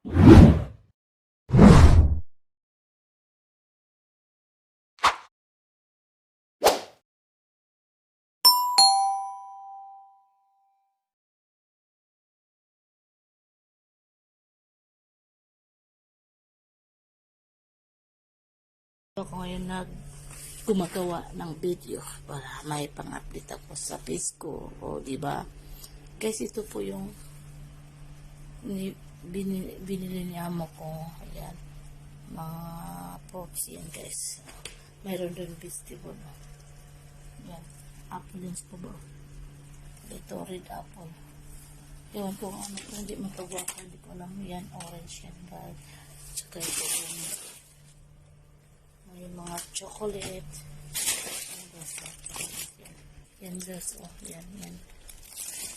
Ako ngayon gumagawa ng video para may pang-update ako sa page ko, o di ba? Guys, ito po yung binili ni amo ko. Ayan, mga pops yan guys. Mayroon din vegetable. Ayan, apple din po ba? Ito red apple. Ewan ko ano ko, hindi matagawa ko, hindi ko alam. Yan, orange yan guys. Tsaka ito yung may mga chocolate. Yan guys, oh, yan.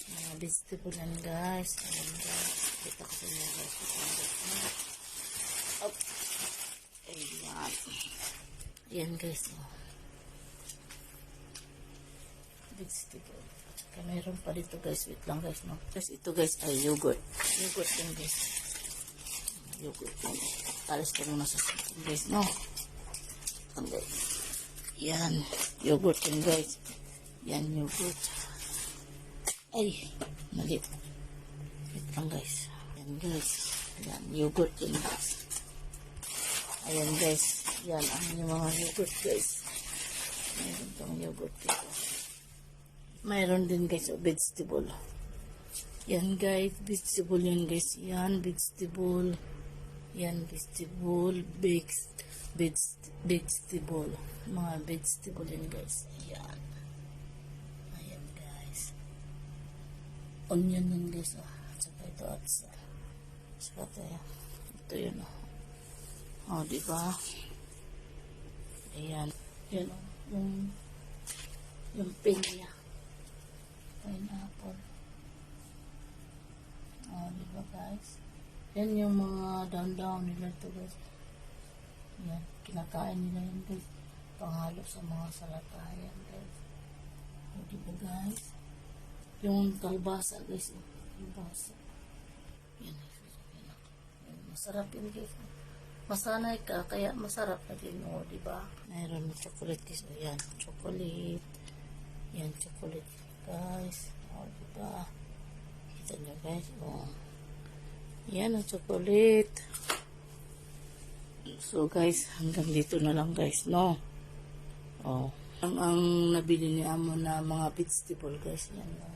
Mga vegetable yan guys. Ayan guys. Kita ko sa inyo guys. Oh. Ayan. Yan guys, oh. Vegetable. At mayroon pa dito guys. Wait lang guys, no. Guys, ito guys ay yogurt. Yogurt yan guys. Yogurt yan. Talis ko muna sa guys, no. Yan, yogurt yan guys. Yan, yogurt. Ay, mali. Wait lang guys. Yan guys. Yan, yogurt yan guys. Ayan guys. Yan, ang yung mga yogurt guys. Mayroon itong yogurt dito. Mayroon din guys, vegetable. Yan guys, vegetable yan guys. Yan, vegetable. Yan, vegetable. Vegetable. Mga vegetable yan guys. Ayan. Ayan guys. Onion yan guys. Oh. Saka ito at saka ito yun. Oh, diba? Ayan. Yan oh. Yung pinya. Pineapple. Oh, diba guys? Yan yung mga down nila ito guys. Yan, kinakain nila yun guys. Panghalo sa mga salatayan guys. O diba guys? Yung kalbasa guys. Kalbasa. Yan. Masarap yun guys. Masanay ka, kaya masarap na din. O diba? Mayroon na chocolate guys. O yan, chocolate. Yan, chocolate guys. O diba? Kita nyo guys. O. Yan ang chocolate. So guys, hanggang dito na lang guys, no? Oh, ang nabili ni amo na mga vegetable guys, yan lang.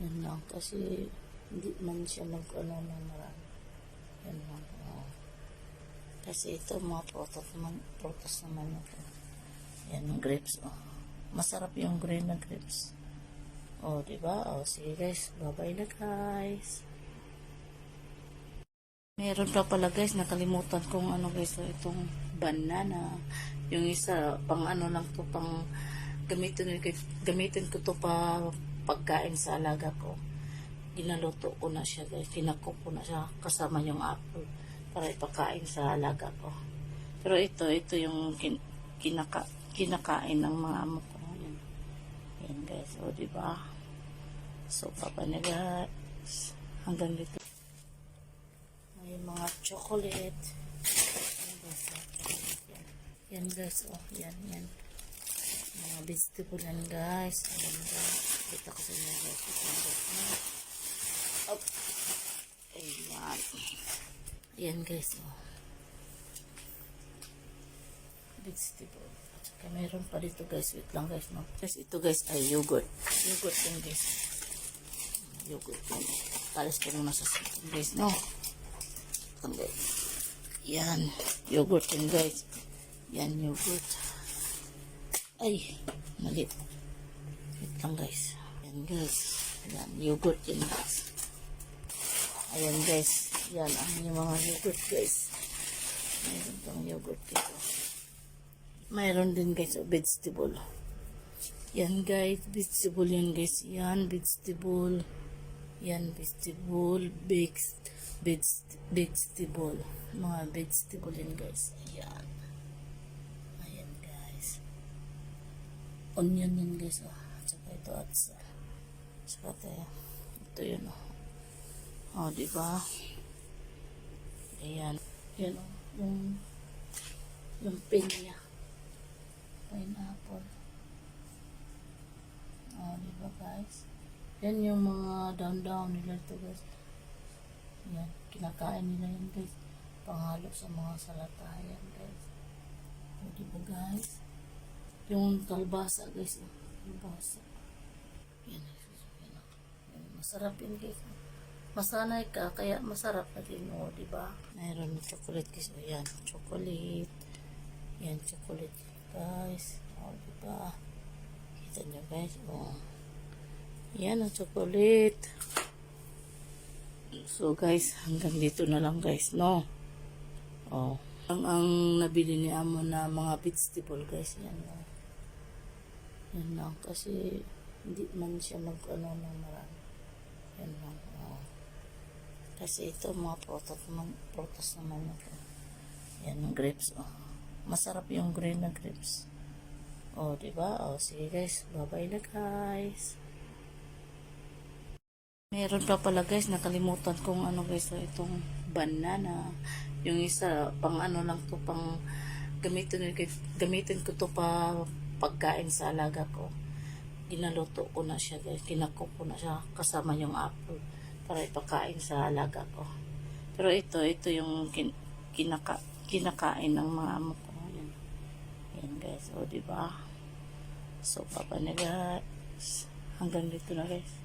Yan lang, kasi hindi man siya mag-ano ng marami. Yan lang, oh. Kasi ito mga prutas naman ito. Yan, ang grapes, oh. Masarap yung green na grapes. Oh, diba? Oh, sige guys, bye-bye na guys. Meron pa pala guys, nakalimutan kong ano guys, so itong banana. Yung isa, pang ano lang to, pang gamitin ko to pa pagkain sa alaga ko. Ginaluto ko na siya guys, kinakop ko na siya kasama yung apple para ipakain sa alaga ko. Pero ito yung kinakain ng mga amo ko. Yan guys, o diba? So, papa na guys. Hanggang dito. May mga chocolate. Yan guys, oh, yan. Mga vegetable yan guys. Ayan guys. Kita ko sa inyo guys. Oh. Ayan. Ayan guys, oh. Vegetable. Saka mayroon pa dito guys. Wait lang guys, no. Guys, ito guys ay yogurt. Yogurt yan guys. Yogurt yan. Talis ko muna sa guys, no. Yan, yogurt yan guys. Yan, yogurt. Ay, mali. Wait lang guys. Yan guys. Yan, yogurt yan guys. Ayan guys. Yan, ang yung mga yogurt guys. Mayroon pang yogurt dito. Mayroon din guys, vegetable. Yan guys, vegetable yan guys. Yan, vegetable. Yan, vegetable. Vegetable. Mga vegetable yan guys. Ayan. Ayan guys. Onion yan guys. Oh. Tsaka ito at tsaka ito yun. Oh, diba? Ayan. Yan o. Yung pinya. Pineapple. Diba guys? Yan yung mga down nila ito guys. Yan. Kinakain nila yan guys. Panghalo sa mga salatayan guys. Diba guys? Yung kalbasa guys. Kalbasa. Yan. Yan. Masarap yun guys. Masanay ka, kaya masarap na din o, diba? Mayroon na chocolate guys. O yan, chocolate. Yan, chocolate guys. O, diba? Kita nyo guys. O. Yan ang chocolate. So guys, hanggang dito na lang guys, no? O. Ang nabili ni Amo na mga vegetable guys. Yan lang. Yan lang. Kasi hindi man siya mag-ano ng marami. Yan lang. O. Kasi ito mga prutas naman ito. Yan ang grapes. Oh. Masarap yung green na grapes. Oh, diba? Oh, sige guys. Bye-bye na guys. Meron pa pala guys, nakalimutan kong ano guys, so itong banana. Yung isa, pang ano lang to, pang gamitin ko to pa pagkain sa alaga ko. Ginaluto ko na siya guys. Kinako ko na siya kasama yung apple para ipakain sa alaga ko. Pero ito yung kinakain ng mga amo ko. Yan. Yan guys. O, diba? So, papa na guys. Hanggang dito na guys.